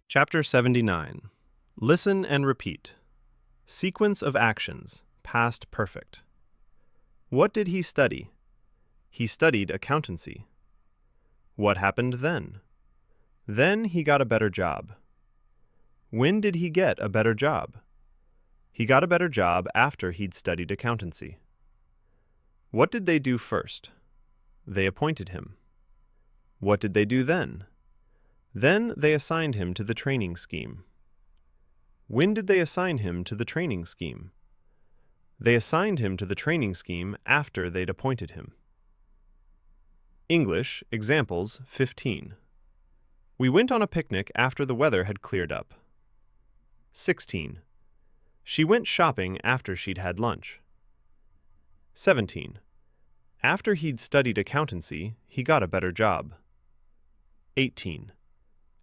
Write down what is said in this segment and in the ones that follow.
Chapter 79. Listen and repeat. Sequence of actions, past perfect. What did he study? He studied accountancy. What happened then? Then he got a better job. When did he get a better job? He got a better job after he'd studied accountancy. What did they do first? They appointed him. What did they do then? Then they assigned him to the training scheme. When did they assign him to the training scheme? They assigned him to the training scheme after they'd appointed him. English, examples 15. We went on a picnic after the weather had cleared up. 16. She went shopping after she'd had lunch. 17. After he'd studied accountancy, he got a better job. 18.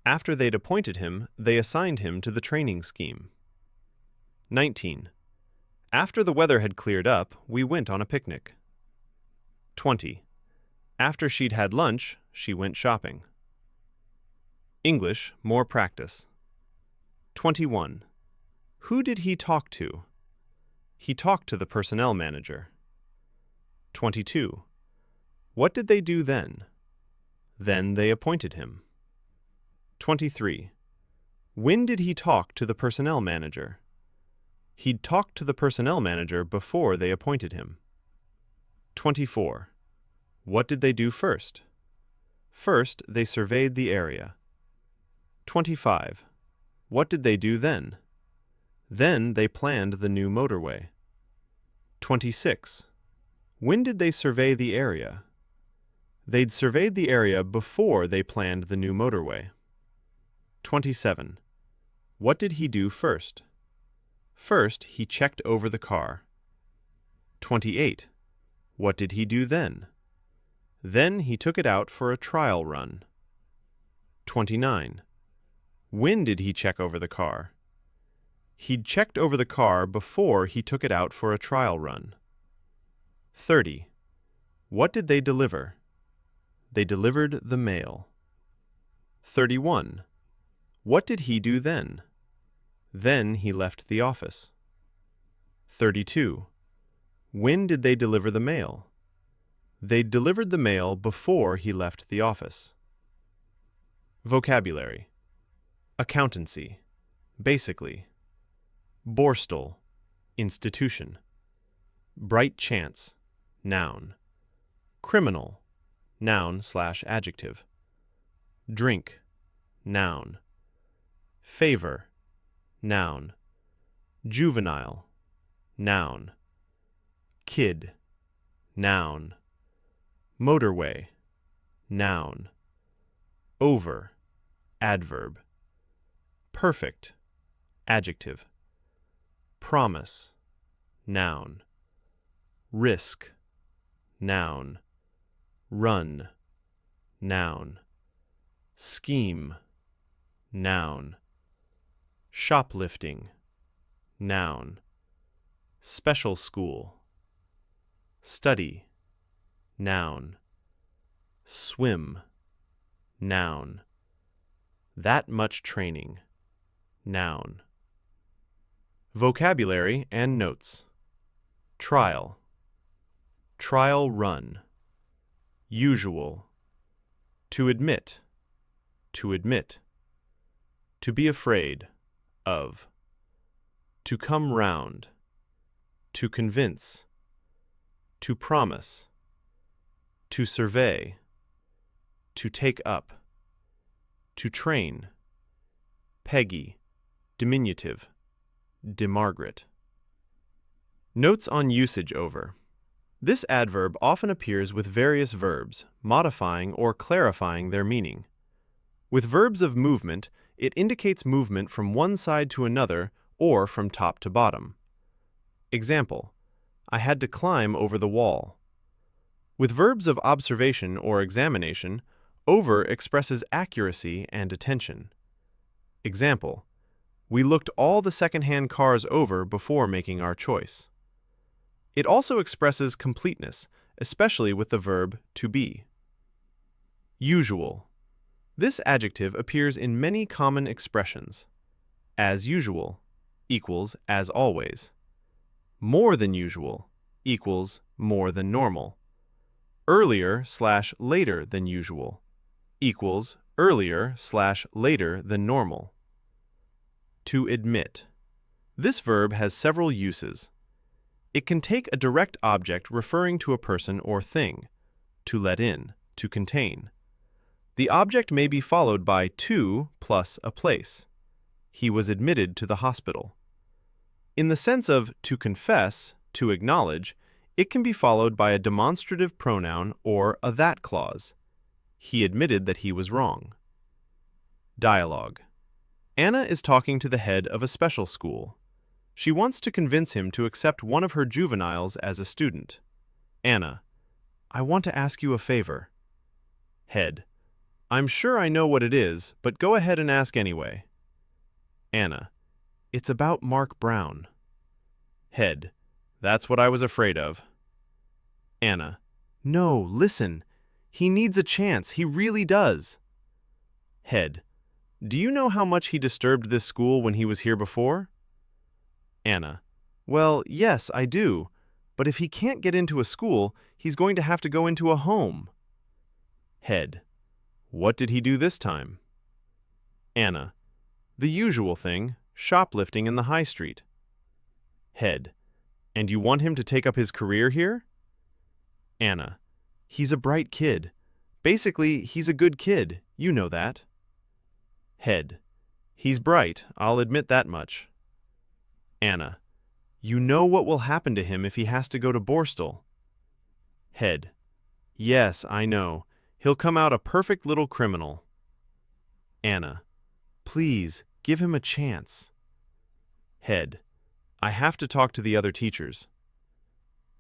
After they'd appointed him, they assigned him to the training scheme. 19. After the weather had cleared up, we went on a picnic. 20. After she'd had lunch, she went shopping. English, more practice. 21. Who did he talk to? He talked to the personnel manager. 22. What did they do then? Then they appointed him. 23. When did he talk to the personnel manager? He'd talked to the personnel manager before they appointed him. 24. What did they do first? First, they surveyed the area. 25. What did they do then? Then they planned the new motorway. 26. When did they survey the area? They'd surveyed the area before they planned the new motorway. 27. What did he do first? First, he checked over the car. 28. What did he do then? Then he took it out for a trial run. 29. When did he check over the car? He'd checked over the car before he took it out for a trial run. 30. What did they deliver? They delivered the mail. 31. What did he do then? Then he left the office. 32. When did they deliver the mail? They delivered the mail before he left the office. Vocabulary. Accountancy, basically. Borstal, institution. Bright chance, noun. Criminal, noun/adjective. Drink, noun. Favor, noun. Juvenile, noun. Kid, noun. Motorway, noun. Over, adverb. Perfect, adjective. Promise, noun. Risk, noun. Run, noun. Scheme, noun. Shoplifting, noun. Special school. Study, noun. Swim, noun. That much training, noun. Vocabulary and notes. Trial. Trial run. Usual. To admit. To admit. To be afraid of. To come round. To convince. To promise. To survey. To take up. To train. Peggy, diminutive. De Margaret. Notes on usage over. This adverb often appears with various verbs, modifying or clarifying their meaning. With verbs of movement, it indicates movement from one side to another or from top to bottom. Example, I had to climb over the wall. With verbs of observation or examination, over expresses accuracy and attention. Example, we looked all the second-hand cars over before making our choice. It also expresses completeness, especially with the verb to be. Usual. This adjective appears in many common expressions. As usual equals as always. More than usual equals more than normal. Earlier/later than usual equals earlier/later than normal. To admit. This verb has several uses. It can take a direct object referring to a person or thing, to let in, to contain. The object may be followed by to plus a place. He was admitted to the hospital. In the sense of to confess, to acknowledge, it can be followed by a demonstrative pronoun or a that clause. He admitted that he was wrong. Dialogue. Anna is talking to the head of a special school. She wants to convince him to accept one of her juveniles as a student. Anna, I want to ask you a favor. Head, I'm sure I know what it is, but go ahead and ask anyway. Anna, it's about Mark Brown. Head, that's what I was afraid of. Anna, no, listen. He needs a chance, he really does. Head, do you know how much he disturbed this school when he was here before? Anna, well, yes, I do, but if he can't get into a school, he's going to have to go into a home. Head, what did he do this time? Anna, the usual thing, shoplifting in the high street. Head, and you want him to take up his career here? Anna, he's a bright kid. Basically, he's a good kid, you know that. Head, he's bright, I'll admit that much. Anna, you know what will happen to him if he has to go to Borstal. Head, yes, I know. He'll come out a perfect little criminal. Anna, please, give him a chance. Head, I have to talk to the other teachers.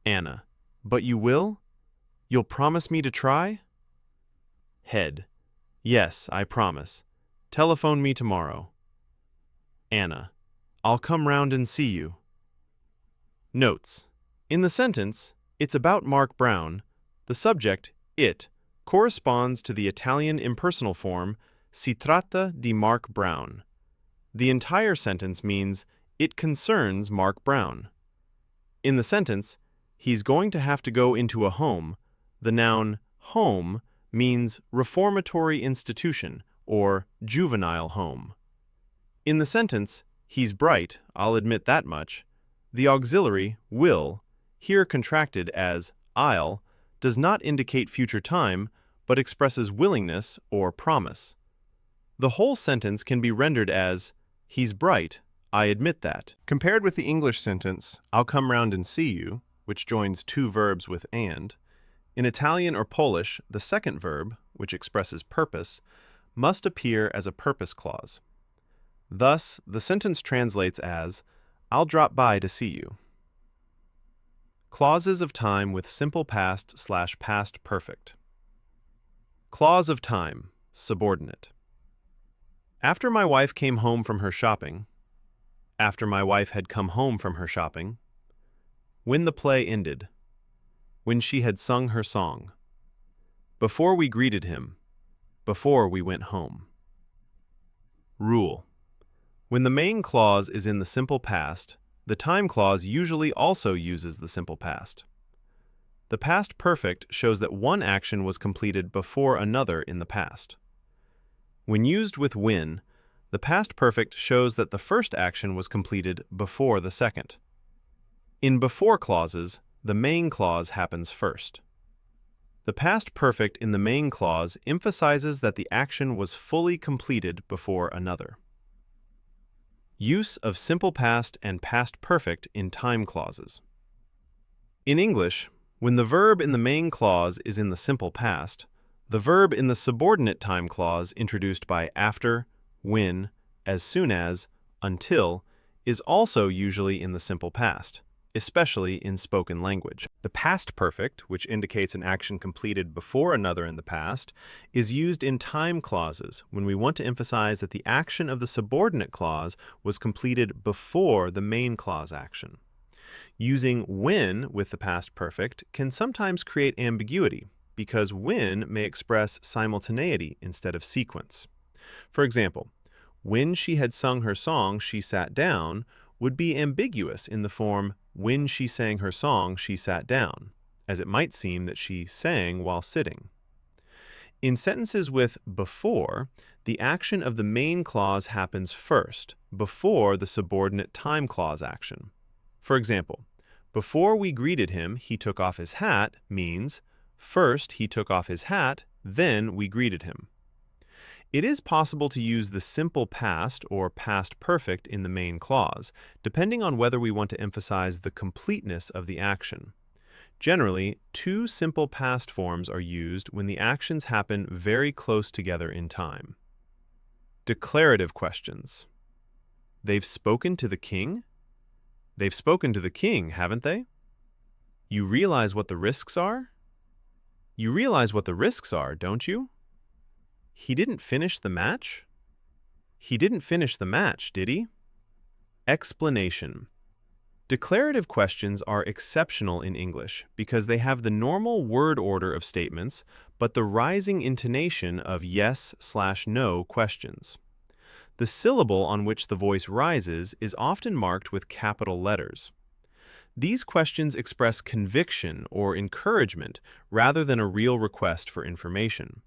Anna, but you will? You'll promise me to try? Head, yes, I promise. Telephone me tomorrow. Anna, I'll come round and see you. Notes. In the sentence, it's about Mark Brown, the subject, it, corresponds to the Italian impersonal form, si tratta di Mark Brown. The entire sentence means, it concerns Mark Brown. In the sentence, he's going to have to go into a home, the noun home means reformatory institution or juvenile home. In the sentence, he's bright, I'll admit that much, the auxiliary will, here contracted as I'll, does not indicate future time, but expresses willingness or promise. The whole sentence can be rendered as, he's bright, I admit that. Compared with the English sentence, I'll come round and see you, which joins two verbs with and, in Italian or Polish, the second verb, which expresses purpose, must appear as a purpose clause. Thus, the sentence translates as, I'll drop by to see you. Clauses of time with simple past/past perfect. Clause of time, subordinate. After my wife came home from her shopping. After my wife had come home from her shopping. When the play ended. When she had sung her song. Before we greeted him. Before we went home. Rule. When the main clause is in the simple past, the time clause usually also uses the simple past. The past perfect shows that one action was completed before another in the past. When used with when, the past perfect shows that the first action was completed before the second. In before clauses, the main clause happens first. The past perfect in the main clause emphasizes that the action was fully completed before another. Use of simple past and past perfect in time clauses. In English, when the verb in the main clause is in the simple past, the verb in the subordinate time clause introduced by after, when, as soon as, until, is also usually in the simple past, especially in spoken language. The past perfect, which indicates an action completed before another in the past, is used in time clauses when we want to emphasize that the action of the subordinate clause was completed before the main clause action. Using when with the past perfect can sometimes create ambiguity because when may express simultaneity instead of sequence. For example, when she had sung her song, she sat down would be ambiguous in the form when she sang her song, she sat down, as it might seem that she sang while sitting. In sentences with before, the action of the main clause happens first, before the subordinate time clause action. For example, before we greeted him, he took off his hat means first he took off his hat, then we greeted him. It is possible to use the simple past or past perfect in the main clause, depending on whether we want to emphasize the completeness of the action. Generally, two simple past forms are used when the actions happen very close together in time. Declarative questions. They've spoken to the king? They've spoken to the king, haven't they? You realize what the risks are? You realize what the risks are, don't you? He didn't finish the match? He didn't finish the match, did he? Explanation. Declarative questions are exceptional in English because they have the normal word order of statements, but the rising intonation of yes/no questions. The syllable on which the voice rises is often marked with capital letters. These questions express conviction or encouragement rather than a real request for information.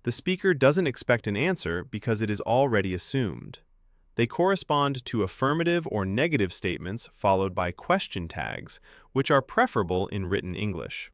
The speaker doesn't expect an answer because it is already assumed. They correspond to affirmative or negative statements followed by question tags, which are preferable in written English.